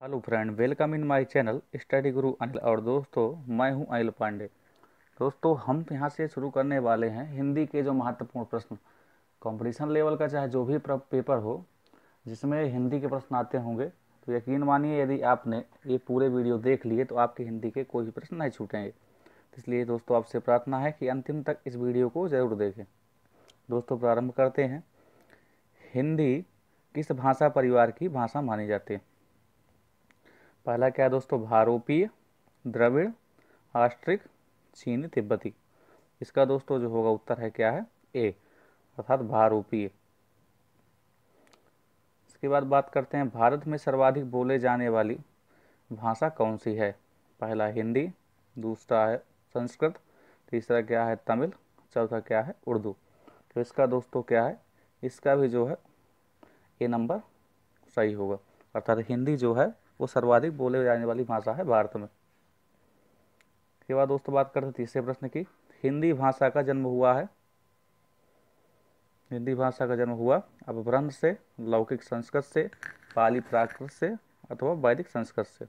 Hello friend, welcome in my channel study गुरु अनिल। और दोस्तों, मैं हूं अनिल पांडे। दोस्तों, हम यहां से शुरू करने वाले हैं हिंदी के जो महत्वपूर्ण प्रश्न, कंपटीशन लेवल का चाहे जो भी पेपर हो जिसमें हिंदी के प्रश्न आते होंगे, तो यकीन मानिए यदि आपने ये पूरे वीडियो देख लिए तो आपके हिंदी के कोई भी प्रश्न नहीं छूटेंगे। इसलिए दोस्तों, आपसे प्रार्थना है कि अंतिम तक इस वीडियो को ज़रूर देखें। दोस्तों, प्रारंभ करते हैं। हिंदी किस भाषा परिवार की भाषा मानी जाती है? पहला क्या है दोस्तों? भारोपीय, द्रविड़, आस्ट्रिक, चीनी, तिब्बती। इसका दोस्तों जो होगा उत्तर है क्या है? ए, अर्थात भारोपीय। इसके बाद बात करते हैं, भारत में सर्वाधिक बोले जाने वाली भाषा कौन सी है? पहला हिंदी, दूसरा है संस्कृत, तीसरा क्या है तमिल, चौथा क्या है उर्दू। तो इसका दोस्तों क्या है? इसका भी जो है ए नंबर सही होगा, अर्थात हिंदी जो है वो सर्वाधिक बोले जाने वाली भाषा है भारत में। इसके बाद दोस्तों बात करते हैं तीसरे प्रश्न की। हिंदी भाषा का जन्म हुआ है, हिंदी भाषा का जन्म हुआ अपभ्रंश से, लौकिक संस्कृत से, पाली प्राकृत से अथवा वैदिक संस्कृत से।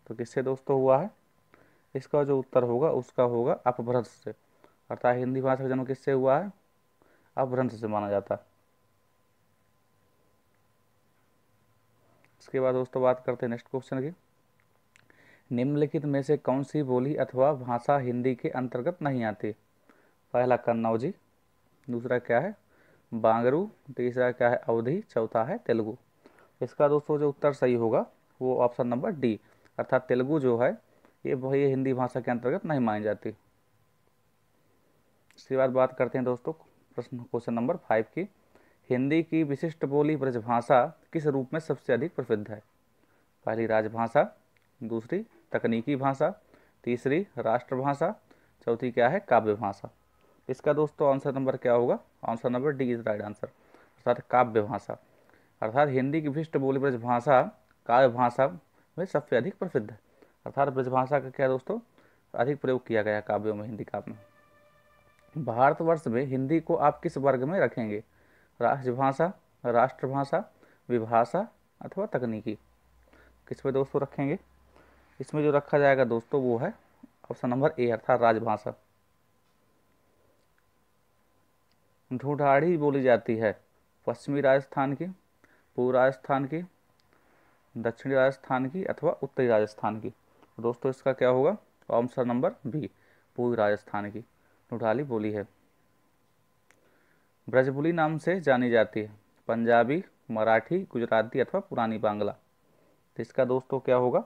तो किससे दोस्तों हुआ है? इसका जो उत्तर होगा उसका होगा अपभ्रंश से, अर्थात हिंदी भाषा का जन्म किससे हुआ है? अपभ्रंश से माना जाता है। इसके बाद दोस्तों बात करते हैं नेक्स्ट क्वेश्चन की। निम्नलिखित में से कौन सी बोली अथवा भाषा हिंदी के अंतर्गत नहीं आती? पहला कन्नौजी, दूसरा क्या है बांगरू, तीसरा क्या है अवधी, चौथा है तेलुगु। इसका दोस्तों जो उत्तर सही होगा वो ऑप्शन नंबर डी, अर्थात तेलुगु जो है ये हिंदी भाषा के अंतर्गत नहीं मानी जाती। इसके बाद बात करते हैं दोस्तों क्वेश्चन नंबर 5 की। हिंदी की विशिष्ट बोली ब्रजभाषा किस रूप में सबसे अधिक प्रसिद्ध है? पहली राजभाषा, दूसरी तकनीकी भाषा, तीसरी राष्ट्रभाषा, चौथी क्या है काव्य भाषा। इसका दोस्तों आंसर नंबर क्या होगा? Answer number D is right answer, अर्थात काव्य भाषा। अर्थात हिंदी की विशिष्ट बोली ब्रजभाषा काव्य भाषा में सबसे अधिक प्रसिद्ध है, अर्थात ब्रजभाषा का क्या दोस्तों अधिक प्रयोग किया गया काव्यों में, हिंदी काव्य में। भारतवर्ष में हिंदी को आप किस वर्ग में रखेंगे? राजभाषा, राष्ट्रभाषा, विभाषा अथवा तकनीकी। किस में दोस्तों रखेंगे? इसमें जो रखा जाएगा दोस्तों वो है ऑप्शन नंबर ए, अर्थात राजभाषा। ढूंढाड़ी बोली जाती है पश्चिमी राजस्थान की, पूर्व राजस्थान की, दक्षिणी राजस्थान की अथवा उत्तरी राजस्थान की। दोस्तों इसका क्या होगा? ऑप्शन नंबर बी, पूर्व राजस्थान की ढूंढाड़ी बोली है। ब्रजबुली नाम से जानी जाती है पंजाबी, मराठी, गुजराती अथवा पुरानी बांग्ला। तो इसका दोस्तों क्या होगा?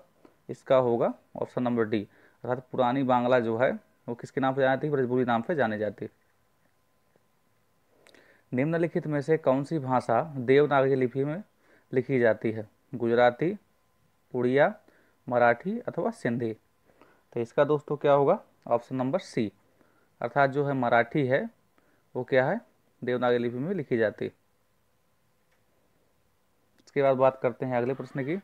इसका होगा ऑप्शन नंबर डी, अर्थात पुरानी बांग्ला जो है वो किसके नाम से जानी जाती है? ब्रजबुली नाम से जानी जाती है। निम्नलिखित में से कौन सी भाषा देवनागरी लिपि में लिखी जाती है? गुजराती, उड़िया, मराठी अथवा सिंधी। तो इसका दोस्तों क्या होगा? ऑप्शन नंबर सी, अर्थात जो है मराठी है वो क्या है देवनागरी लिपि में लिखी जाती है। इसके बाद बात करते हैं अगले प्रश्न की।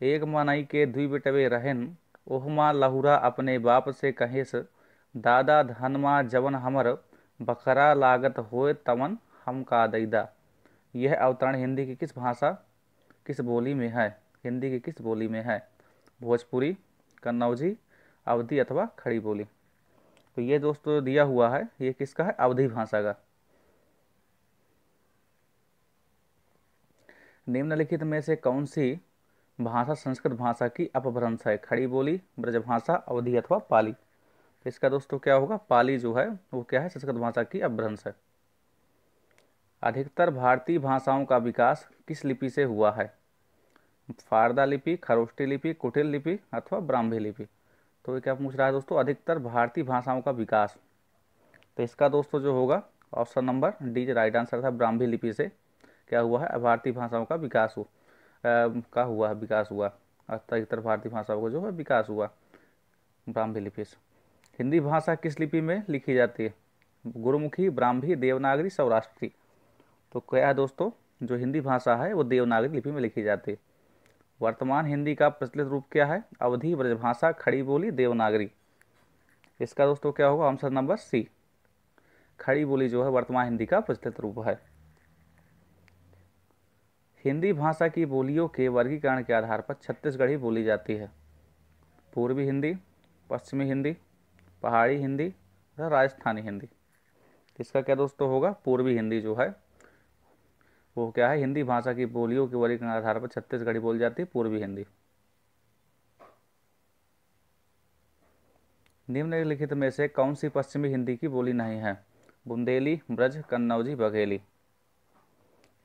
एक मनई के दुई बेटवे रहन, ओहमा लहुरा अपने बाप से कहेस, दादा धनमा जवन हमर बकरा लागत होए तमन हम का दैदा। यह अवतरण हिंदी की किस भाषा किस बोली में है? हिंदी की किस बोली में है? भोजपुरी, कन्नौजी, अवधी अथवा खड़ी बोली। तो ये दोस्तों दिया हुआ है ये किसका है? अवधी भाषा का। निम्नलिखित में से कौन सी भाषा संस्कृत भाषा की अपभ्रंश है? खड़ी बोली, ब्रजभाषा, अवधी अथवा पाली। तो इसका दोस्तों क्या होगा? पाली जो है वो क्या है संस्कृत भाषा की अपभ्रंश है। अधिकतर भारतीय भाषाओं का विकास किस लिपि से हुआ है? फारदा लिपि, खरोष्टी लिपि, कुटिल लिपि अथवा ब्राह्मी लिपि। तो ये क्या पूछ रहा है दोस्तों? अधिकतर भारतीय भाषाओं का विकास। तो इसका दोस्तों जो होगा option number D right answer था, ब्राह्मी लिपि से क्या हुआ है? भारतीय भाषाओं का विकास विकास हुआ। अधिकतर भारतीय भाषाओं का जो है विकास हुआ ब्राह्मी लिपि से। हिंदी भाषा किस लिपि में लिखी जाती है? गुरुमुखी, ब्राह्मी, देवनागरी, सौराष्ट्री। तो क्या है दोस्तों? जो हिंदी भाषा है वो देवनागरी लिपि में लिखी जाती है। वर्तमान हिंदी का प्रचलित रूप क्या है? अवधी, ब्रजभाषा, खड़ी बोली, देवनागरी। इसका दोस्तों क्या होगा? आंसर नंबर सी, खड़ी बोली जो है वर्तमान हिंदी का प्रचलित रूप है। हिंदी भाषा की बोलियों के वर्गीकरण के आधार पर छत्तीसगढ़ी बोली जाती है। पूर्वी हिंदी, पश्चिमी हिंदी, पहाड़ी हिंदी तथा राजस्थानी हिंदी। इसका क्या दोस्तों होगा, पूर्वी हिंदी जो है वो क्या है, हिंदी भाषा की बोलियों के वर्गीकरण के आधार पर छत्तीसगढ़ी बोली जाती है, पूर्वी हिंदी। निम्नलिखित में से कौन सी पश्चिमी हिंदी की बोली नहीं है? बुंदेली, ब्रज, कन्नौजी, बघेली।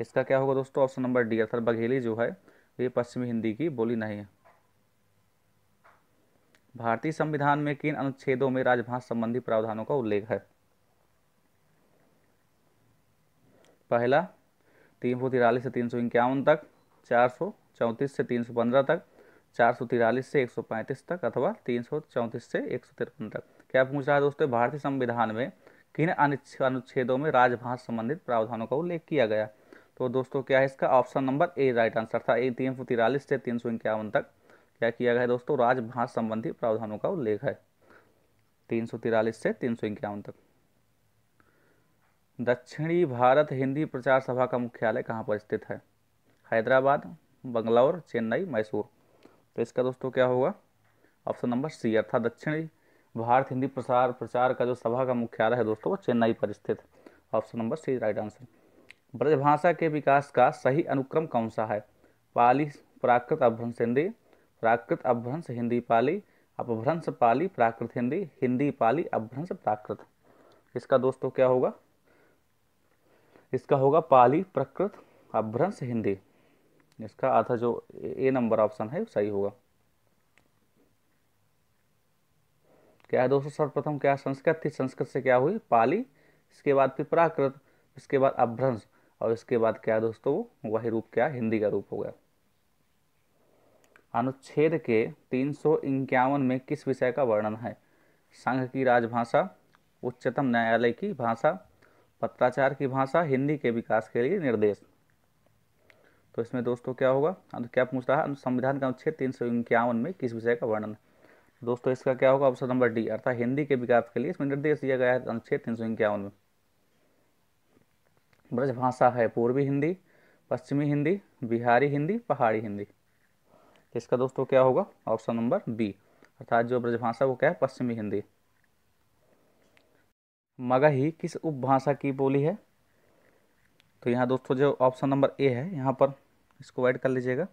इसका क्या होगा दोस्तों, ऑप्शन नंबर डी अर्थात बघेली जो है ये पश्चिमी हिंदी की बोली नहीं है। भारतीय संविधान में किन अनुच्छेदों में राजभाषा संबंधी प्रावधानों का उल्लेख है? पहला 343 से 351 तक, 434 से 315 तक, 443 से 135 तक अथवा 334 से 153 तक। क्या पूछ रहा है दोस्तों, भारतीय संविधान में किन अनुच्छेदों में राजभाषा संबंधित प्रावधानों का उल्लेख किया गया? तो दोस्तों क्या है इसका, option number A right answer था। 343 से 351 तक क्या किया गया है दोस्तों, राजभाषा संबंधी प्रावधानों का उल्लेख है 343 से 351 तक। दक्षिणी भारत हिंदी प्रचार सभा का मुख्यालय कहाँ पर स्थित है? हैदराबाद, बंगलौर, चेन्नई, मैसूर। तो इसका दोस्तों क्या होगा, ऑप्शन नंबर सी अर्थात दक्षिणी भारत हिंदी प्रचार का जो सभा का मुख्यालय है दोस्तों वो चेन्नई पर स्थित। Option number C right answer. Brajbhasha के विकास का सही अनुक्रम कौन सा है? पाली, प्राकृत, अपभ्रंश हिंदी, प्राकृत, अपभ्रंश हिंदी पाली, अपभ्रंश पाली, प्राकृत हिंदी, हिंदी पाली, अपभ्रंश प्राकृत। इसका दोस्तों क्या होगा, इसका होगा पाली, प्राकृत, अपभ्रंश हिंदी। इसका आधा जो ए नंबर ऑप्शन है सही होगा। क्या है दोस्तों, सर्वप्रथम क्या संस्कृत थी, संस्कृत से क्या हुई पाली, इसके बाद फिर प्राकृत, इसके बाद अपभ्रंश और इसके बाद क्या है दोस्तों वही रूप क्या हिंदी का रूप हो गया। अनुच्छेद के 351 में किस विषय का वर्णन है? संघ की राजभाषा, उच्चतम न्यायालय की भाषा, पत्राचार की भाषा, हिंदी के विकास के लिए निर्देश। तो इसमें दोस्तों क्या होगा, क्या पूछ रहा है, संविधान का अनुच्छेद 351 में किस विषय का वर्णन है? दोस्तों इसका क्या होगा, ऑप्शन नंबर डी अर्थात हिंदी के विकास के लिए इसमें निर्देश दिया गया है अनुच्छेद 351 में। ब्रजभाषा है पूर्वी हिंदी, पश्चिमी हिंदी, बिहारी हिंदी, पहाड़ी हिंदी। इसका दोस्तों क्या होगा, ऑप्शन नंबर बी अर्थात जो ब्रजभाषा वो क्या है, पश्चिमी हिंदी। मगही किस उपभाषा की बोली है? तो यहाँ दोस्तों जो ऑप्शन नंबर ए है यहाँ पर इसको ऐड कर लीजिएगा।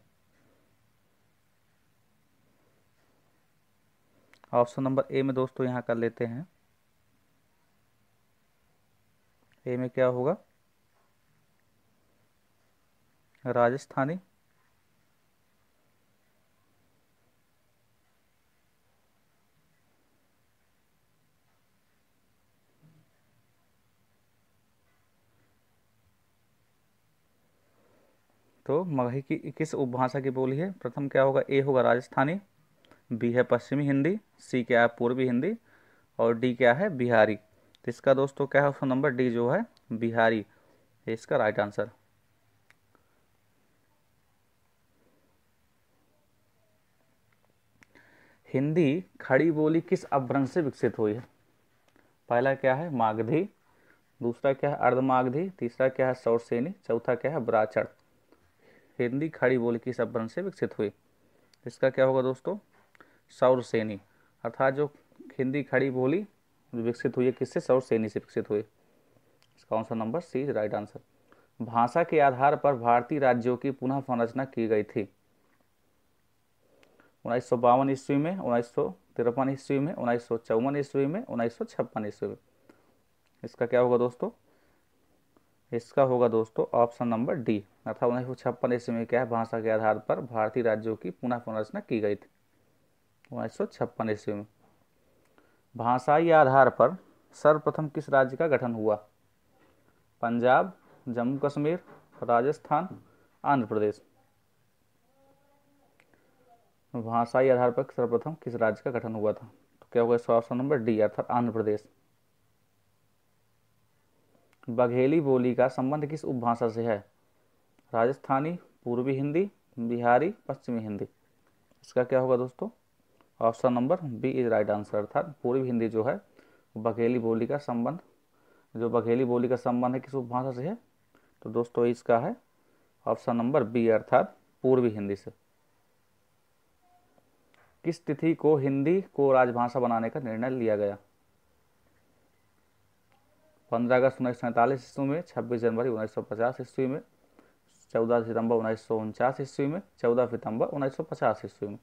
ऑप्शन नंबर ए में दोस्तों यहाँ कर लेते हैं, ए में क्या होगा, राजस्थानी, तो मगही की किस उपभाषा की बोली है? प्रथम क्या होगा, ए होगा राजस्थानी, बी है पश्चिमी हिंदी, सी क्या है पूर्वी हिंदी और डी क्या है बिहारी। तो इसका दोस्तों क्या है, ऑप्शन नंबर डी जो है बिहारी है इसका राइट आंसर। हिंदी खड़ी बोली किस अपभ्रंश से विकसित हुई है? पहला क्या है मागधी, दूसरा क्या है अर्धमागधी, तीसरा क्या है सौरसेनी, चौथा क्या है ब्राचड़। हिंदी खड़ी बोली किस अपभ्रंश से विकसित हुई? इसका क्या होगा दोस्तों, सौरसेनी अर्थात जो हिंदी खड़ी बोली विकसित हुई है किससे, सौरसेनी से विकसित हुई। इसका answer number C right answer. भाषा के आधार पर भारतीय राज्यों की पुनः संरचना की गई थी। 1952 ईस्वी में, 1953 ईस्वी में, 1954 ईस्वी में, 1956 ईस्वी में। इसका क्या होगा दोस्तों, इसका होगा दोस्तों ऑप्शन नंबर डी अर्थात 1956 ईस्वी में क्या है, भाषा के आधार पर भारतीय राज्यों की पुनः संरचना की गई थी 1956 ईस्वी में। भाषाई आधार पर सर्वप्रथम किस राज्य का गठन हुआ? पंजाब, जम्मू कश्मीर, राजस्थान, आंध्र प्रदेश। भाषाई आधार पर सर्वप्रथम किस राज्य का गठन हुआ था? तो क्या होगा इसका ऑप्शन नंबर डी अर्थात आंध्र प्रदेश। बघेली बोली का संबंध किस उपभाषा से है? राजस्थानी, पूर्वी हिंदी, बिहारी, पश्चिमी हिंदी। इसका क्या होगा दोस्तों, option number B is right answer अर्थात पूर्वी हिंदी जो है बघेली बोली का संबंध जो बघेली बोली का संबंध है किस उपभाषा से है? तो दोस्तों इसका है ऑप्शन नंबर बी, अर्थात पूर्वी हिंदी से। किस तिथि को हिंदी को राजभाषा बनाने का निर्णय लिया गया? 15 अगस्त 1947 ईस्वी में, 26 जनवरी 1950 ईस्वी में, 14 सितंबर 1949 ईस्वी में, 14 सितंबर 1950 ईस्वी में।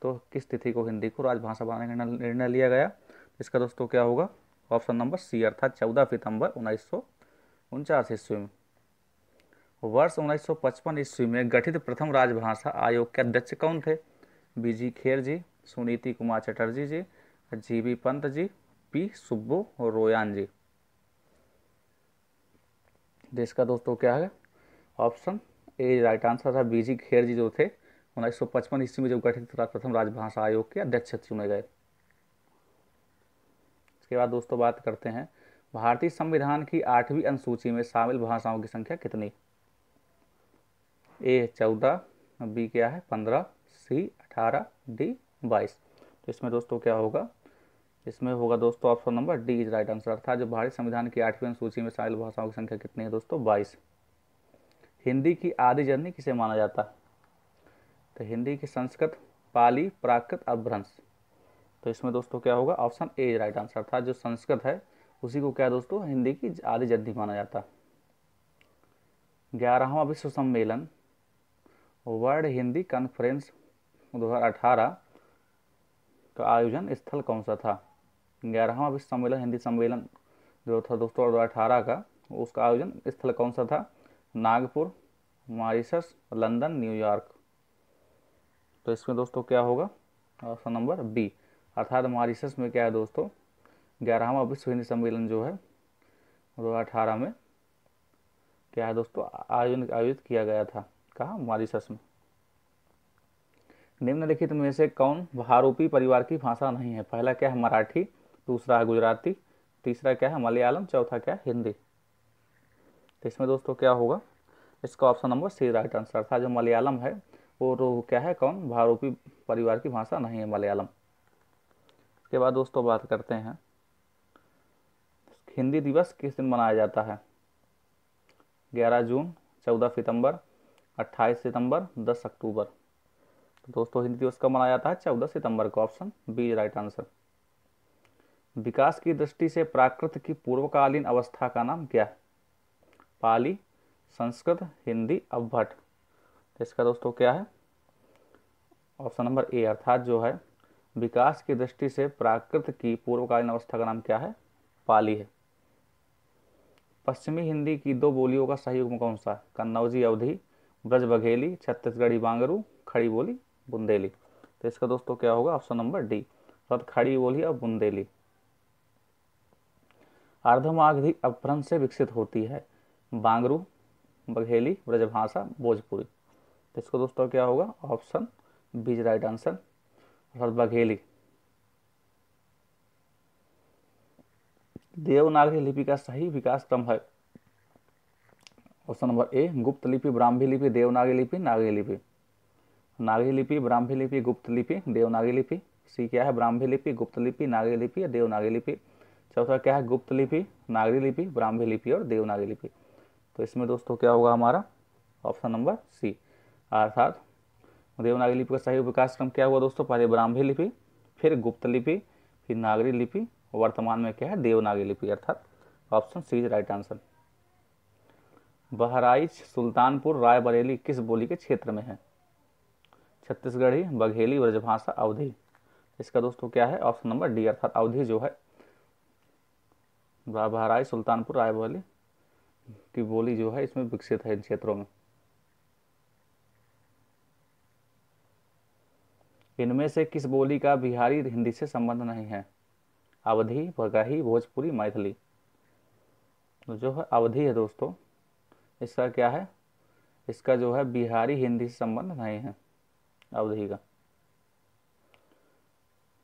तो किस तिथि को हिंदी को राजभाषा बनाने का निर्णय लिया गया? इसका दोस्तों क्या होगा? ऑप्शन नंबर सी, अर्थात 14 सितंबर 1949 ईस्वी में। वर्ष 1955 ईस्वी में गठित प्रथम राजभाषा आयोग के अध्यक्ष कौन थे? बीजी खेर जी, सुनीति कुमार चटर्जी जी, जीबी पंत जी, पी सुब्बू और रोयान जी। देश का दोस्तों क्या है? ऑप्शन ए राइट आंसर था। बीजी खेर जी जो थे 1955 ईस्वी में जो गठित प्रथम राजभाषा आयोग के अध्यक्ष चुने गए। इसके बाद दोस्तों बात करते हैं भारतीय संविधान की 8वीं अनुसूची में शामिल भाषाओं की संख्या कितनी? ए 14, बी क्या है 15, सी 18, डी 22। तो इसमें दोस्तों क्या होगा? इसमें होगा दोस्तों option number D is right answer, अर्थात जो भारतीय संविधान की 8वीं अनुसूची में शामिल भाषाओं की संख्या कितनी है दोस्तों? 22। हिंदी की आदि जननी किसे माना जाता है? तो हिंदी की संस्कृत, पाली, प्राकृत, अपभ्रंश। तो इसमें दोस्तों क्या होगा? Option A is right answer, अर्थात जो संस्कृत है उसी को क्या दोस्तों हिंदी की आदि जननी माना जाता है। 11वां विश्व सम्मेलन वर्ल्ड हिंदी कॉन्फ्रेंस 2018 का आयोजन स्थल कौन सा था? 11वां विश्व सम्मेलन हिंदी सम्मेलन जो था दोस्तों 2018 का, उसका आयोजन स्थल कौन सा था? Nagpur, Mauritius, London, New York. तो इसमें दोस्तों क्या होगा? ऑप्शन नंबर बी, अर्थात मॉरिशस में क्या है दोस्तों 11वां विश्व हिंदी सम्मेलन जो है 2018 में क्या है दोस्तों आयोजित किया गया था। कहाँ? मॉरिशस में। निम्नलिखित में से कौन बहुरूपी परिवार की भाषा नहीं है? पहला क्या है? मराठी, दूसरा है गुजराती, तीसरा क्या है? मलयालम, चौथा क्या है? हिंदी। तो इसमें दोस्तों क्या होगा? इसका option number C right answer था। जो मलयालम है वो क्या है? कौन? बहुरूपी परिवार की भाषा नहीं है मलयालम। इसके बाद दोस्तों बात करते हैं हिंदी दिवस किस दिन मनाया जाता है? 11 जून, 14 सितंबर, 28 सितंबर, 10 अक्टूबर। तो दोस्तों हिंदी दिवस कब मनाया जाता है? 14 सितंबर को। Option B right answer. विकास की दृष्टि से प्राकृत की पूर्वकालीन अवस्था का नाम क्या है? पाली, संस्कृत, हिंदी, अवभट। इसका दोस्तों क्या है? ऑप्शन नंबर ए, अर्थात जो है विकास की दृष्टि से प्राकृत की पूर्वकालीन अवस्था का नाम क्या है? पाली है। पश्चिमी हिंदी की 2 बोलियों का सही युग्म कौन सा है? कन्नौजी अवधी, ब्रज बघेली, छत्तीसगढ़ी बांगरू, खड़ी बोली, बुंदेली। तो इसका दोस्तों क्या होगा? ऑप्शन नंबर डी, अर्थात खड़ी बोली और बुंदेली। अर्धमागधी अपभ्रंश से विकसित होती है? बांगरू, बघेली, ब्रजभाषा, भोजपुरी। तो इसको दोस्तों क्या होगा? ऑप्शन बी राइट आंसर, अर्थात बघेली। देवनागरी लिपि का सही विकास क्रम है? ऑप्शन नंबर ए, गुप्त लिपि, ब्राह्मी लिपि, देवनागरी लिपि, नागरी लिपि। नागरी लिपि, ब्राह्मी लिपि, गुप्त लिपि, देवनागरी लिपि। सी क्या है? ब्राह्मी लिपि, गुप्त लिपि, नागरी लिपि या देवनागरी लिपि। चौथा क्या है? गुप्त लिपि, नागरी लिपि, ब्राह्मी लिपि और देवनागरी लिपि। तो इसमें दोस्तों क्या होगा हमारा? ऑप्शन नंबर सी, अर्थात देवनागरी लिपि का सही विकास क्रम क्या हुआ दोस्तों? पहले ब्राह्मी लिपि, फिर गुप्त लिपि, फिर नागरी लिपि, वर्तमान में क्या है? देवनागरी लिपि, अर्थात option C is right answer. Bahraich, Sultanpur, Raebareli किस बोली के क्षेत्र में है? छत्तीसगढ़ी, बघेली, ब्रजभाषा, अवधी। इसका दोस्तों क्या है? ऑप्शन नंबर डी, अर्थात अवधी जो है बहराइच, सुल्तानपुर, रायबरेली की बोली जो है इसमें विकसित है इन क्षेत्रों में। इनमें से किस बोली का बिहारी हिंदी से संबंध नहीं है? अवधी, बघही, भोजपुरी, मैथिली। तो जो है अवधी है दोस्तों, इसका क्या है? इसका जो है बिहारी हिंदी से संबंध नहीं है अवधी का।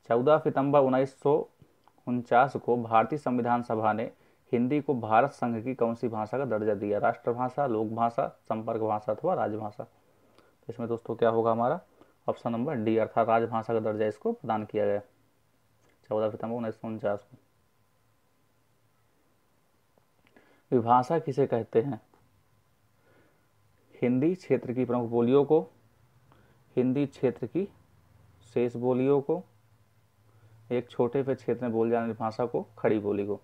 14 सितंबर 1949 को भारतीय संविधान सभा ने हिंदी को भारत संघ की कौन सी भाषा का दर्जा दिया? राष्ट्रभाषा, लोकभाषा, संपर्क भाषा अथवा राजभाषा। तो इसमें दोस्तों क्या होगा हमारा? ऑप्शन नंबर डी, अर्थात राजभाषा का दर्जा इसको प्रदान किया गया 14 सितंबर 1949 को। विभाषा किसे कहते हैं? हिंदी क्षेत्र की प्रमुख बोलियों को, हिंदी क्षेत्र की शेष बोलियों को, एक छोटे से क्षेत्र में बोल जाने वाली भाषा को, खड़ी बोली को।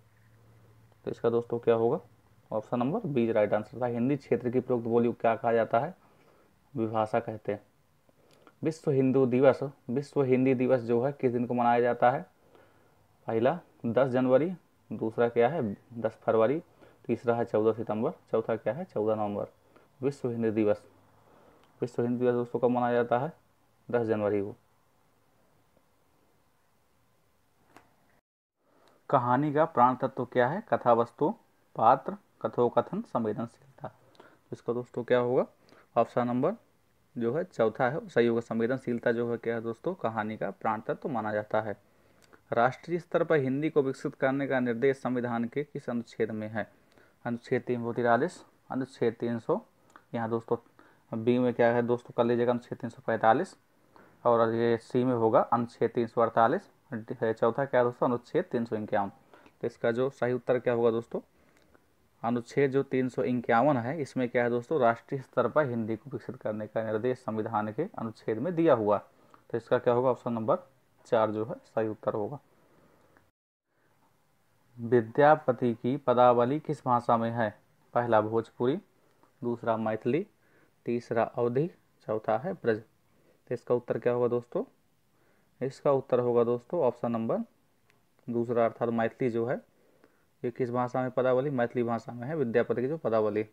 तो इसका दोस्तों क्या होगा? Option number B right answer था। हिंदी क्षेत्र की प्रयुक्त बोली को क्या कहा जाता है? विभाषा कहते हैं। विश्व हिंदू दिवस, विश्व हिंदी दिवस जो है किस दिन को मनाया जाता है? पहला 10 जनवरी, दूसरा क्या है 10 फरवरी, तीसरा है 14 सितंबर, चौथा क्या है 14 नवंबर। विश्व हिंदी दिवस, विश्व हिंदी दिवस दोस्तों कब मनाया जाता है? 10 जनवरी को। कहानी का प्राण तत्व क्या है? कथा वस्तु, पात्र, कथोकथन, संवेदनशीलता। इसका दोस्तों क्या होगा? ऑप्शन नंबर जो है चौथा है सही होगा। संवेदनशीलता जो है क्या है दोस्तों? कहानी का प्राण तत्व माना जाता है। राष्ट्रीय स्तर पर हिंदी को विकसित करने का निर्देश संविधान के किस अनुच्छेद में है? अनुच्छेद 343, अनुच्छेद 300, यहाँ दोस्तों बी में क्या है दोस्तों कर लीजिएगा अनुच्छेद 345, और ये सी में होगा अनुच्छेद 348, चौथा क्या है दोस्तों? अनुच्छेद 351। तो इसका जो सही उत्तर क्या होगा दोस्तों? अनुच्छेद जो 351 है, इसमें क्या है दोस्तों? राष्ट्रीय स्तर पर हिंदी को विकसित करने का निर्देश संविधान के अनुच्छेद में दिया हुआ। तो इसका क्या होगा? ऑप्शन नंबर 4 जो है सही उत्तर होगा। विद्यापति की पदावली किस भाषा में है? पहला भोजपुरी, दूसरा मैथिली, तीसरा अवधी, चौथा है ब्रज। तो इसका उत्तर क्या होगा दोस्तों? इसका उत्तर होगा दोस्तों ऑप्शन नंबर दूसरा, अर्थात मैथिली जो है। ये किस भाषा में पदावली? मैथिली भाषा में है विद्यापति की जो पदावली।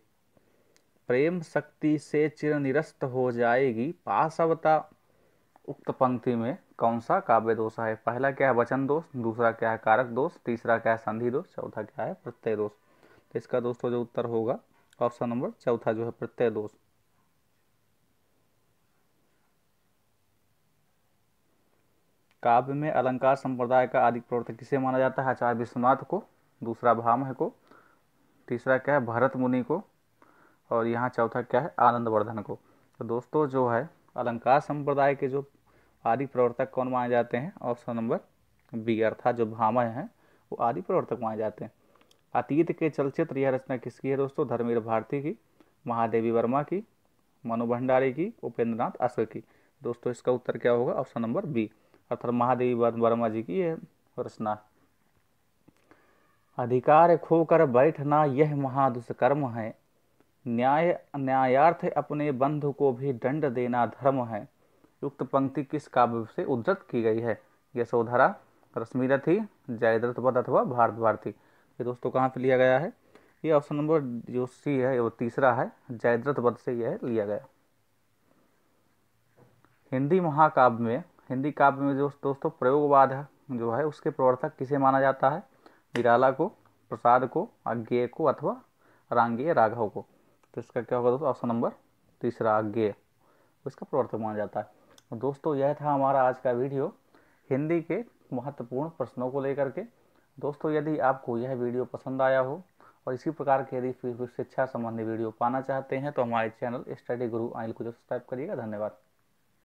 प्रेम शक्ति से चिर निरस्त हो जाएगी पाशवता, उक्त पंक्ति में कौन सा काव्य दोष है? पहला क्या है वचन दोष, दूसरा क्या है कारक दोष, तीसरा क्या है संधि दोष, चौथा क्या है प्रत्यय दोष। तो इसका दोस्तों जो उत्तर होगा ऑप्शन नंबर चौथा जो है प्रत्यय दोष। काव्य में अलंकार संप्रदाय का आदि प्रवर्तक किसे माना जाता है? आचार्य विश्वनाथ को, दूसरा भामह को, तीसरा क्या है भरत मुनि को, और यहाँ चौथा क्या है आनंदवर्धन को। तो दोस्तों जो है अलंकार संप्रदाय के जो आदि प्रवर्तक कौन माने जाते हैं? ऑप्शन नंबर बी, अर्थात जो भामह हैं वो आदि प्रवर्तक माने जाते हैं। अतीत के चलचित्र यह रचना किसकी है दोस्तों? धर्मवीर भारती की, महादेवी वर्मा की, मनु भंडारी की, उपेंद्र नाथ अश्व की। दोस्तों इसका उत्तर क्या होगा? ऑप्शन नंबर बी, अर्थात महादेवी वर्मा जी की यह रचना। अधिकार खोकर बैठना यह महादुष्कर्म है, न्यायार्थ अपने बंधु को भी दंड देना धर्म है। युक्त पंक्ति किस काव्य से उद्धृत की गई है? यशोधरा, रश्मिरथी, जयद्रथ वध अथवा भारत भारती। ये दोस्तों कहाँ पे लिया गया है? ये ऑप्शन नंबर जो सी है वो तीसरा है, जयद्रथ वध से यह लिया गया। हिंदी महाकाव्य में, हिंदी काव्य में जो दोस्तों प्रयोगवाद है जो है उसके प्रवर्तक किसे माना जाता है? निराला को, प्रसाद को, अज्ञेय को, अथवा रांगेय राघव को। तो इसका क्या होगा दोस्तों? ऑप्शन नंबर तीसरा अज्ञेय इसका प्रवर्तक माना जाता है। तो दोस्तों यह था हमारा आज का वीडियो हिंदी के महत्वपूर्ण प्रश्नों को लेकर के। दोस्तों यदि आपको यह वीडियो पसंद आया हो और इसी प्रकार के यदि शिक्षा संबंधी वीडियो पाना चाहते हैं तो हमारे चैनल स्टडी गुरु अनिल को सब्सक्राइब करिएगा। धन्यवाद।